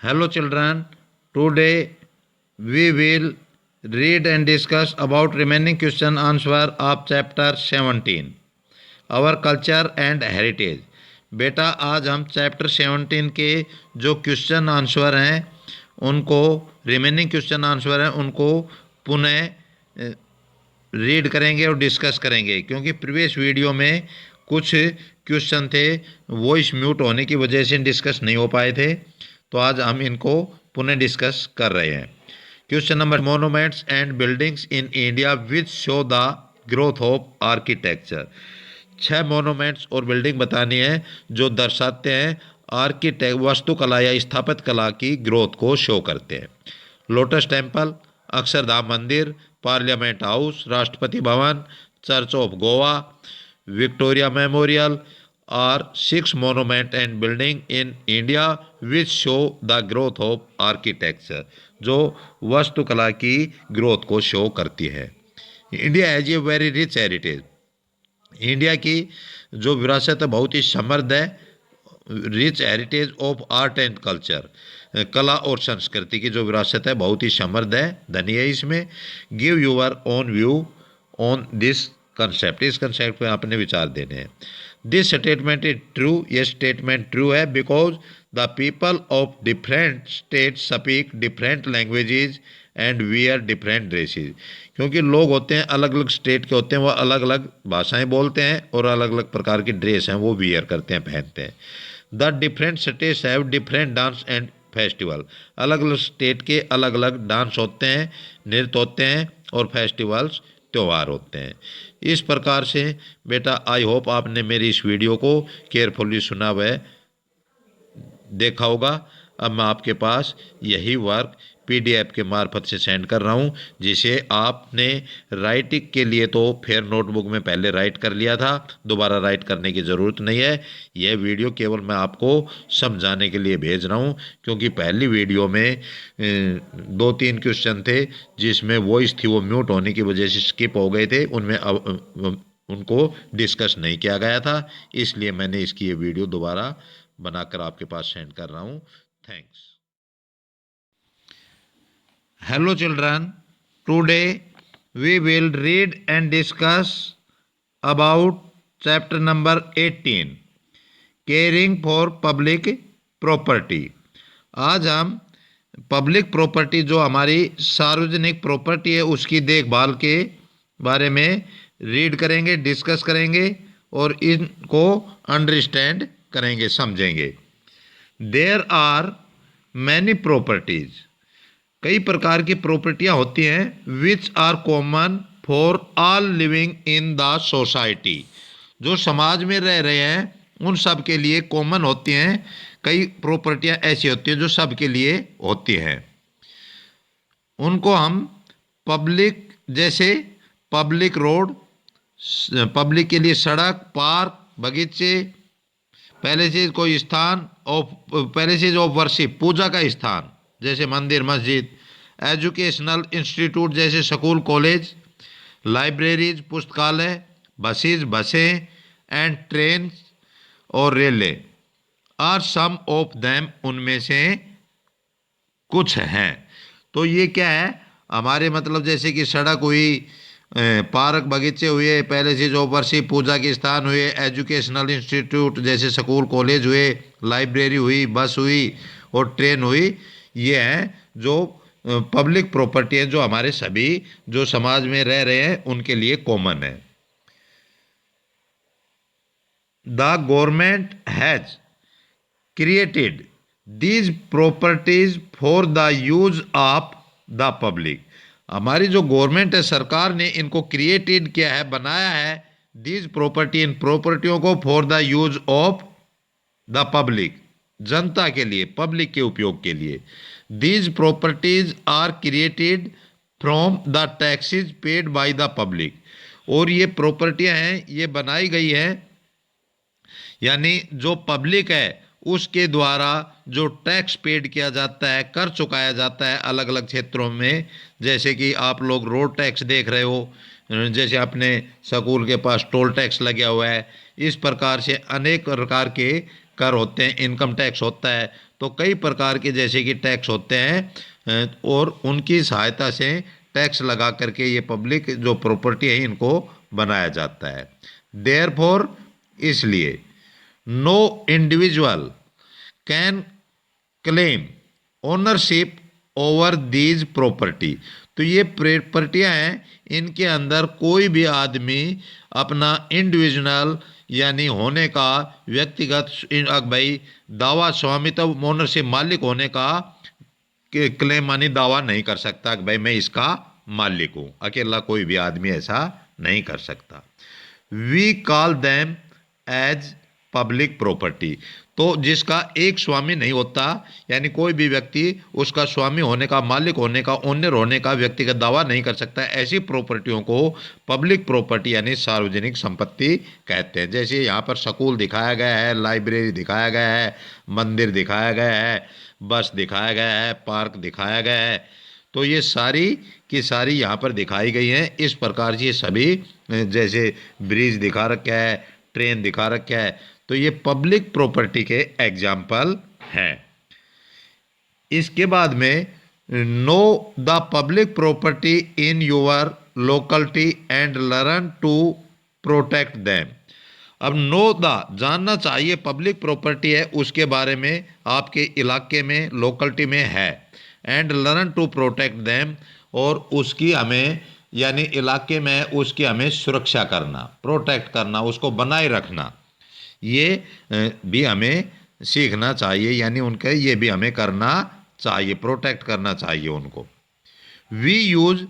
Hello children, today we will read and discuss about remaining question answer of chapter 17 our culture and heritage। बेटा आज हम chapter 17 के जो question answer हैं उनको रिमेनिंग क्वेश्चन आंसर हैं उनको पुनः रीड करेंगे और डिस्कस करेंगे, क्योंकि प्रीवियस वीडियो में कुछ क्वेश्चन थे वॉइस म्यूट होने की वजह से डिस्कस नहीं हो पाए थे, तो आज हम इनको पुनः डिस्कस कर रहे हैं। Question number, monuments and buildings in India which show the growth of architecture. 6 monuments और बिल्डिंग बतानी है जो दर्शाते हैं आर्किटेक्ट वास्तुकला या स्थापत्य कला की ग्रोथ को शो करते हैं। लोटस टेम्पल, अक्षरधाम मंदिर, parliament house, Rashtrapati Bhavan, church of Goa, Victoria memorial are 6 monument and building in India which show the growth of architecture, जो वास्तुकला की ग्रोथ को शो करती है। India has a very rich heritage. India की जो विरासत है बहुत ही समृद्ध है। Rich heritage of art and culture, कला और संस्कृति की जो विरासत है बहुत ही समृद्ध है, धनी है इसमें। Give your own view on this concept, इस कंसेप्ट पे आपने विचार देने हैं। दिस स्टेटमेंट इज ट्रू, ये स्टेटमेंट ट्रू है because the people of different state speak different languages and wear different dresses, क्योंकि लोग होते हैं अलग अलग स्टेट के होते हैं, वो अलग अलग भाषाएं बोलते हैं और अलग अलग प्रकार की ड्रेस हैं वो वियर करते हैं, पहनते हैं। The different states have different dance and festival, अलग अलग स्टेट के अलग अलग डांस होते हैं, नृत्य होते हैं और फेस्टिवल्स त्यौहार होते हैं। इस प्रकार से बेटा आई होप आपने मेरी इस वीडियो को केयरफुली सुना व देखा होगा। अब मैं आपके पास यही वर्क पीडीएफ के मार्फत से सेंड कर रहा हूँ, जिसे आपने राइटिंग के लिए तो फिर नोटबुक में पहले राइट कर लिया था, दोबारा राइट करने की ज़रूरत नहीं है। यह वीडियो केवल मैं आपको समझाने के लिए भेज रहा हूँ, क्योंकि पहली वीडियो में 2-3 क्वेश्चन थे जिसमें वॉइस थी वो म्यूट होने की वजह से स्किप हो गए थे, उनमें अब उनको डिस्कस नहीं किया गया था, इसलिए मैंने इसकी ये वीडियो दोबारा बनाकर आपके पास सेंड कर रहा हूँ। Thanks. Hello children, today we will read and discuss about chapter number 18 caring for public property। आज हम पब्लिक प्रॉपर्टी जो हमारी सार्वजनिक प्रॉपर्टी है उसकी देखभाल के बारे में रीड करेंगे, डिस्कस करेंगे और इनको अंडरस्टैंड करेंगे, समझेंगे। देयर आर मैनी प्रॉपर्टीज, कई प्रकार की प्रॉपर्टियां होती हैं। Which are common for all living in the society, जो समाज में रह रहे हैं उन सब के लिए कॉमन होती हैं। कई प्रॉपर्टियां ऐसी होती हैं जो सब के लिए होती हैं, उनको हम पब्लिक, जैसे पब्लिक रोड, पब्लिक के लिए सड़क, पार्क, बगीचे, पैलेसेज कोई स्थान, और पैलेसेज ऑफ वर्शिप पूजा का स्थान जैसे मंदिर मस्जिद, एजुकेशनल इंस्टीट्यूट जैसे स्कूल कॉलेज, लाइब्रेरीज पुस्तकालय, बसें एंड ट्रेन और रेलें आर सम ऑफ देम, उनमें से कुछ हैं। तो ये क्या है हमारे, मतलब जैसे कि सड़क हुई, पार्क बगीचे हुए, पैलेसेज ऑफ वर्शिप पूजा के स्थान हुए, एजुकेशनल इंस्टीट्यूट जैसे स्कूल कॉलेज हुए, लाइब्रेरी हुई, बस हुई और ट्रेन हुई, ये हैं जो पब्लिक प्रॉपर्टी है जो हमारे सभी जो समाज में रह रहे हैं उनके लिए कॉमन है। The government has created these properties for the use of the public, हमारी जो गवर्नमेंट है सरकार ने इनको क्रिएटेड किया है, बनाया है, दीज प्रॉपर्टी, इन प्रॉपर्टियों को, for the use of the public, जनता के लिए, पब्लिक के उपयोग के लिए। These properties are created from the taxes paid by the public, और ये प्रॉपर्टियां हैं ये बनाई गई हैं, यानी जो पब्लिक है उसके द्वारा जो टैक्स पेड किया जाता है, कर चुकाया जाता है अलग अलग क्षेत्रों में। जैसे कि आप लोग रोड टैक्स देख रहे हो, जैसे अपने स्कूल के पास टोल टैक्स लगा हुआ है, इस प्रकार से अनेक प्रकार के कर होते हैं, इनकम टैक्स होता है, तो कई प्रकार के जैसे कि टैक्स होते हैं और उनकी सहायता से टैक्स लगा करके ये पब्लिक जो प्रॉपर्टी है इनको बनाया जाता है। देयरफॉर, इसलिए, no individual can claim ownership over these property. तो ये प्रॉपर्टियां हैं, इनके अंदर कोई भी आदमी अपना इंडिविजुअल यानी होने का व्यक्तिगत भाई दावा स्वामित्व ओनरशिप मालिक होने का क्लेम मानी दावा नहीं कर सकता कि भाई मैं इसका मालिक हूं। अकेला कोई भी आदमी ऐसा नहीं कर सकता। We call them as public property. तो जिसका एक स्वामी नहीं होता, यानी कोई भी व्यक्ति उसका स्वामी होने का, मालिक होने का, ओनर होने का व्यक्तिगत दावा नहीं कर सकता, ऐसी प्रॉपर्टियों को पब्लिक प्रॉपर्टी यानी सार्वजनिक संपत्ति कहते हैं। जैसे यहाँ पर स्कूल दिखाया गया है, लाइब्रेरी दिखाया गया है, मंदिर दिखाया गया है, बस दिखाया गया है, पार्क दिखाया गया है, तो ये सारी की सारी यहाँ पर दिखाई गई हैं। इस प्रकार से ये सभी जैसे ब्रिज दिखा रखा है, ट्रेन दिखा रखा है, तो ये पब्लिक प्रॉपर्टी के एग्जाम्पल हैं। इसके बाद में know the public property in your locality and learn to protect them. अब नो द जानना चाहिए पब्लिक प्रॉपर्टी है उसके बारे में, आपके इलाके में, लोकलिटी में है, and learn to protect them, और उसकी हमें यानी इलाके में उसकी हमें सुरक्षा करना, प्रोटेक्ट करना, उसको बनाए रखना, ये भी हमें सीखना चाहिए, यानी उनके ये भी हमें करना चाहिए, प्रोटेक्ट करना चाहिए उनको। We use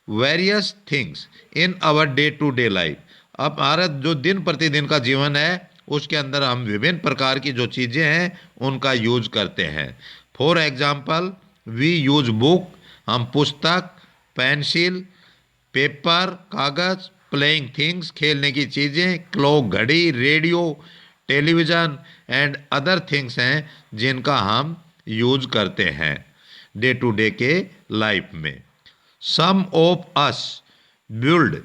various things in our day to day life. अब हमारा जो दिन प्रतिदिन का जीवन है उसके अंदर हम विभिन्न प्रकार की जो चीज़ें हैं उनका यूज करते हैं। For example, we use book, हम पुस्तक, पेंसिल, पेपर, कागज, प्लेइंग थिंग्स, खेलने की चीज़ें, क्लॉक, घड़ी, radio, television and other things हैं जिनका हम यूज करते हैं डे टू डे के लाइफ में। Some of us build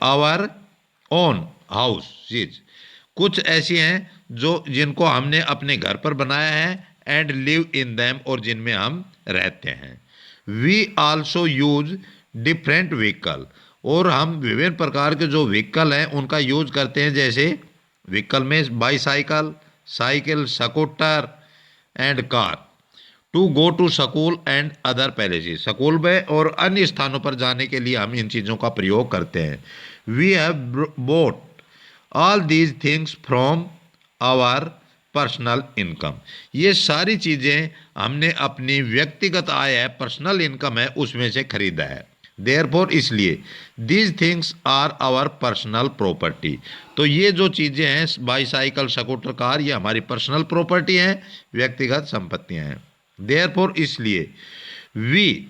our own houses. कुछ ऐसी हैं जो जिनको हमने अपने घर पर बनाया है, एंड लिव इन दैम, और जिनमें हम रहते हैं। We also use different vehicle, और हम विभिन्न प्रकार के जो व्हीकल हैं उनका यूज करते हैं। जैसे व्हीकल में bicycle, cycle, scooter and car, to go to school and other places. School में और अन्य स्थानों पर जाने के लिए हम इन चीज़ों का प्रयोग करते हैं। We have bought all these things from our personal income. ये सारी चीज़ें हमने अपनी व्यक्तिगत आय है, पर्सनल इनकम है, उसमें से खरीदा है। देयरफॉर, इसलिए, these things are our personal property. तो ये जो चीज़ें हैं बाईसाइकिल, स्कूटर, कार, ये हमारी पर्सनल प्रॉपर्टी हैं, व्यक्तिगत संपत्तियां हैं। देयरफॉर, इसलिए, we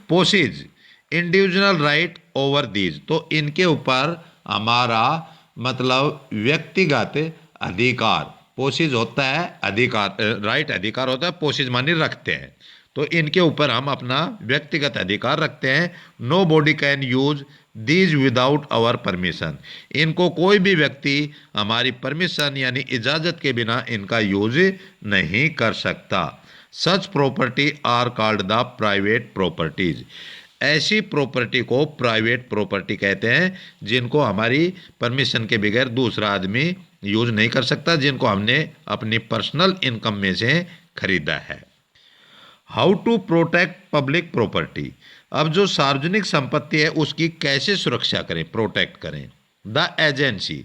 possess individual right over these. तो इनके ऊपर हमारा मतलब व्यक्तिगत अधिकार, पोसेज होता है अधिकार, राइट अधिकार होता है, पोसेज माने रखते हैं, तो इनके ऊपर हम अपना व्यक्तिगत अधिकार रखते हैं। Nobody can use these without our permission. इनको कोई भी व्यक्ति हमारी परमिशन यानी इजाज़त के बिना इनका यूज नहीं कर सकता। Such property are called the private properties. ऐसी प्रॉपर्टी को प्राइवेट प्रॉपर्टी कहते हैं जिनको हमारी परमिशन के बगैर दूसरा आदमी यूज नहीं कर सकता, जिनको हमने अपनी पर्सनल इनकम में से खरीदा है। How to protect public property. अब जो सार्वजनिक संपत्ति है उसकी कैसे सुरक्षा करें, प्रोटेक्ट करें। द एजेंसी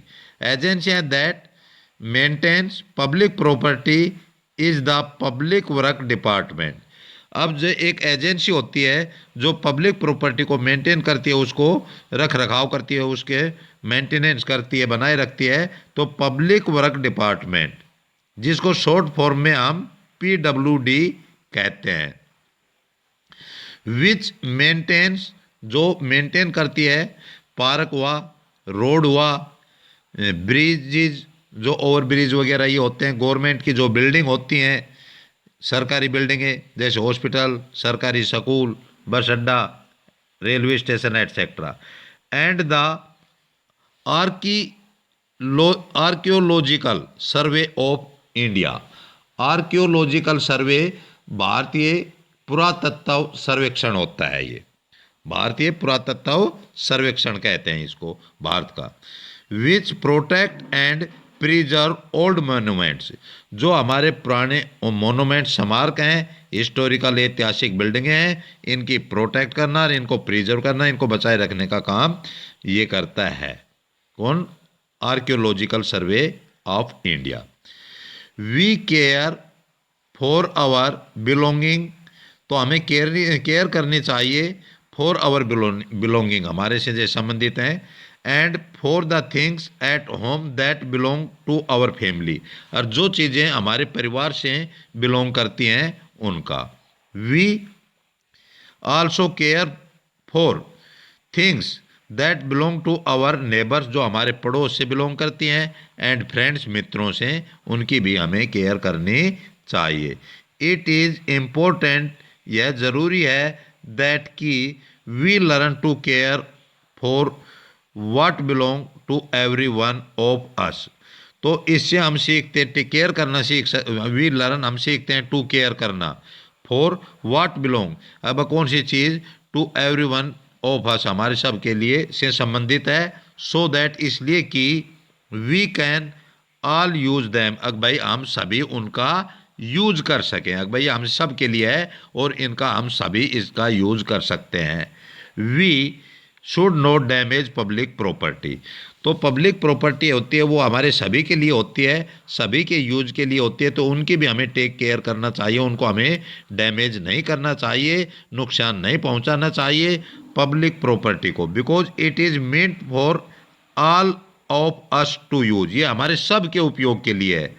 है that maintains public property is the public work department. अब जो एक एजेंसी होती है जो पब्लिक प्रॉपर्टी को मेंटेन करती है, उसको रख रखाव करती है, उसके मेंटेनेंस करती है, बनाए रखती है, तो पब्लिक वर्क डिपार्टमेंट, जिसको शॉर्ट फॉर्म में हम PWD कहते हैं। विच मेंटेन्स, जो मेंटेन करती है, पार्क हुआ, रोड हुआ, ब्रिजेज, जो ओवर ब्रिज वगैरह ये होते हैं, गवर्नमेंट की जो बिल्डिंग होती हैं, सरकारी बिल्डिंगें जैसे हॉस्पिटल, सरकारी स्कूल, बस अड्डा, railway station etcetera, and the archaeological survey of India. Archaeological सर्वे भारतीय पुरातत्व सर्वेक्षण होता है। ये भारतीय पुरातत्व सर्वेक्षण कहते हैं इसको भारत का। विच protect and preserve old monuments, जो हमारे पुराने मोन्यूमेंट स्मारक हैं, हिस्टोरिकल ऐतिहासिक बिल्डिंगें हैं, इनकी प्रोटेक्ट करना और इनको प्रिजर्व करना, इनको बचाए रखने का काम ये करता है कौन? Archaeological survey of India. We care for our belonging, तो हमें केयर करनी चाहिए फॉर आवर बिलोंगिंग, हमारे से जो संबंधित हैं, and for the things at home that belong to our family, और जो चीज़ें हमारे परिवार से बिलोंग करती हैं उनका। We also care for things that belong to our neighbours, जो हमारे पड़ोस से बिलोंग करती हैं, एंड फ्रेंड्स, मित्रों से, उनकी भी हमें केयर करनी चाहिए। इट इज़ इम्पोर्टेंट, यह ज़रूरी है, दैट कि we learn to care for what belong to every one of us, तो इससे हम सीखते हैं केयर करना, वी लर्न, हम सीखते हैं टू केयर करना, फॉर व्हाट बिलोंग, अब कौन सी चीज़, to every one of us, हमारे सब के लिए से संबंधित है, सो दैट, इसलिए कि we can all use them, अग भाई हम सभी उनका यूज कर सकें, अग भाई हम सब के लिए है और इनका हम सभी इसका यूज कर सकते हैं। We should not damage public property, तो पब्लिक प्रॉपर्टी होती है वो हमारे सभी के लिए होती है, सभी के यूज के लिए होती है, तो उनकी भी हमें टेक केयर करना चाहिए, उनको हमें डैमेज नहीं करना चाहिए, नुकसान नहीं पहुंचाना चाहिए पब्लिक प्रॉपर्टी को, because it is meant for all of us to use, ये हमारे सब के उपयोग के लिए है।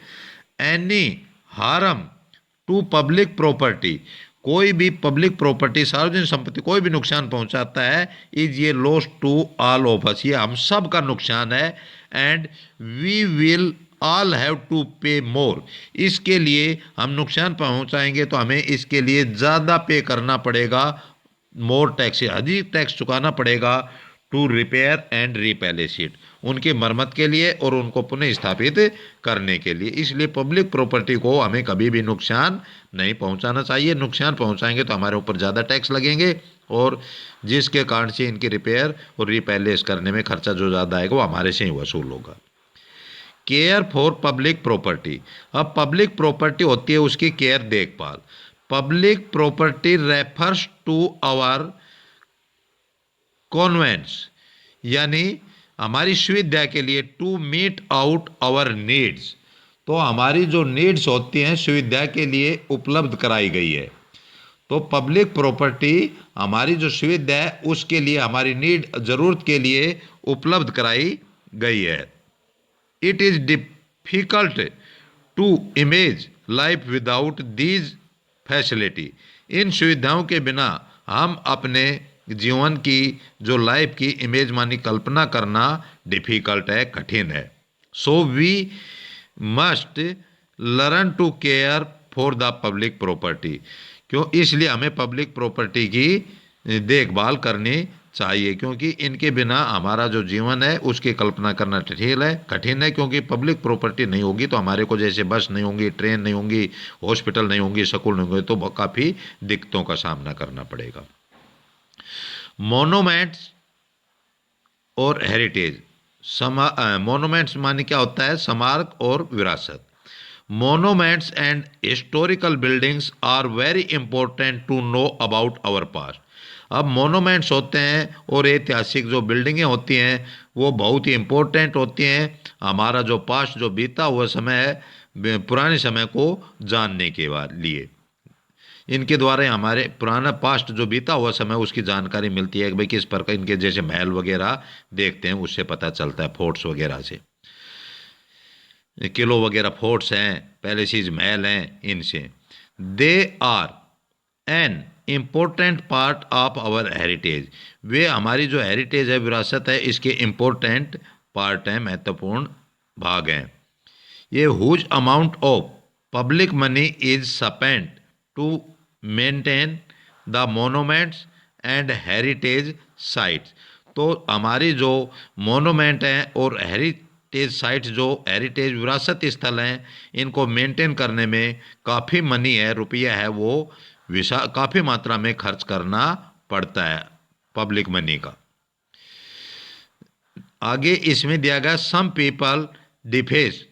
Any harm to public property, कोई भी पब्लिक प्रॉपर्टी, सार्वजनिक संपत्ति कोई भी नुकसान पहुंचाता है, इज ये loss to all of us, ये हम सब का नुकसान है, and we will all have to pay more, इसके लिए हम नुकसान पहुंचाएंगे तो हमें इसके लिए ज़्यादा पे करना पड़ेगा, मोर टैक्स, अधिक टैक्स चुकाना पड़ेगा, टू रिपेयर एंड रिपैलेस इट, उनकी मरम्मत के लिए और उनको पुनः स्थापित करने के लिए। इसलिए पब्लिक प्रॉपर्टी को हमें कभी भी नुकसान नहीं पहुंचाना चाहिए, नुकसान पहुंचाएंगे तो हमारे ऊपर ज़्यादा टैक्स लगेंगे और जिसके कारण से इनकी रिपेयर और रिपैलेस करने में खर्चा जो ज़्यादा आएगा वो हमारे से ही वसूल होगा। केयर फॉर पब्लिक प्रॉपर्टी, अब पब्लिक प्रॉपर्टी होती है उसकी केयर, देखभाल। Public property refers to our convents, यानी हमारी सुविधा के लिए, to meet out our needs, तो हमारी जो नीड्स होती हैं सुविधा के लिए उपलब्ध कराई गई है, तो पब्लिक प्रॉपर्टी हमारी जो सुविधा है उसके लिए, हमारी नीड, ज़रूरत के लिए उपलब्ध कराई गई है। It is difficult to imagine life without these facility, इन सुविधाओं के बिना हम अपने जीवन की जो लाइफ की इमेज मानी कल्पना करना डिफिकल्ट है, कठिन है। So we must learn to care for the public property, क्यों, इसलिए हमें पब्लिक प्रॉपर्टी की देखभाल करनी चाहिए, क्योंकि इनके बिना हमारा जो जीवन है उसकी कल्पना करना कठिन है, क्योंकि पब्लिक प्रॉपर्टी नहीं होगी तो हमारे को जैसे बस नहीं होंगी, ट्रेन नहीं होंगी, हॉस्पिटल नहीं होंगी, स्कूल नहीं होंगे, तो काफ़ी दिक्कतों का सामना करना पड़ेगा। मोनूमेंट्स और हेरिटेज, मोनूमेंट्स माने क्या होता है, स्मारक और विरासत। Monuments and historical buildings are very important to know about our past, अब मोनूमेंट्स होते हैं और ऐतिहासिक जो बिल्डिंगें होती हैं वो बहुत ही इम्पोर्टेंट होती हैं, हमारा जो पास्ट, जो बीता हुआ समय है, पुराने समय को जानने के लिए, इनके द्वारा हमारे पुराना पास्ट जो बीता हुआ समय उसकी जानकारी मिलती है कि भाई किस प्रकार, इनके जैसे महल वगैरह देखते हैं उससे पता चलता है, फोर्ट्स वगैरह से, किलो वगैरह फोर्ट्स हैं, पैलेसीज महल हैं, इनसे। They are an important part of our heritage, वे हमारी जो हेरिटेज है, विरासत है, इसके इम्पोर्टेंट पार्ट हैं, महत्वपूर्ण भाग हैं। ये huge amount of public money is spent to maintain the monuments and heritage sites, तो हमारी जो मोनूमेंट हैं और साइट्स जो हेरिटेज विरासत स्थल हैं, इनको मेंटेन करने में काफ़ी मनी है, रुपया है, वो काफ़ी मात्रा में खर्च करना पड़ता है, पब्लिक मनी का। आगे इसमें दिया गया some people deface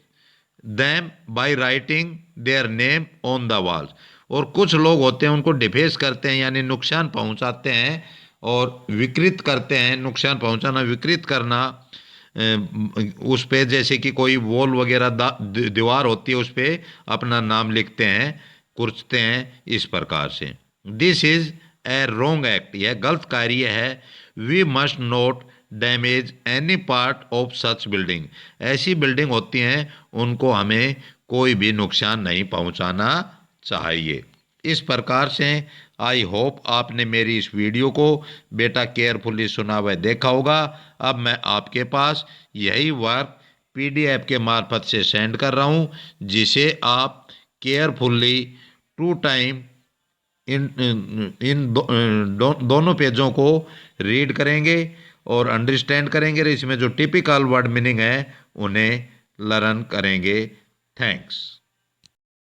them by writing their name on the walls. और कुछ लोग होते हैं उनको डिफेस करते हैं, यानी नुकसान पहुंचाते हैं और विकृत करते हैं। नुकसान पहुंचाना, विकृत करना उस पे, जैसे कि कोई वॉल वगैरह दीवार होती है उस पे अपना नाम लिखते हैं, कुर्चते हैं, इस प्रकार से। This is a wrong act, यह गलत कार्य है। We must not damage any part of such building, ऐसी बिल्डिंग होती हैं उनको हमें कोई भी नुकसान नहीं पहुंचाना चाहिए। इस प्रकार से आई होप आपने मेरी इस वीडियो को बेटा केयरफुली सुना व देखा होगा। अब मैं आपके पास यही वर्क पीडीएफ के मार्फत से सेंड कर रहा हूँ, जिसे आप केयरफुली 2 टाइम दोनों पेजों को रीड करेंगे और अंडरस्टैंड करेंगे, इसमें जो टिपिकल वर्ड मीनिंग है उन्हें लर्न करेंगे। थैंक्स।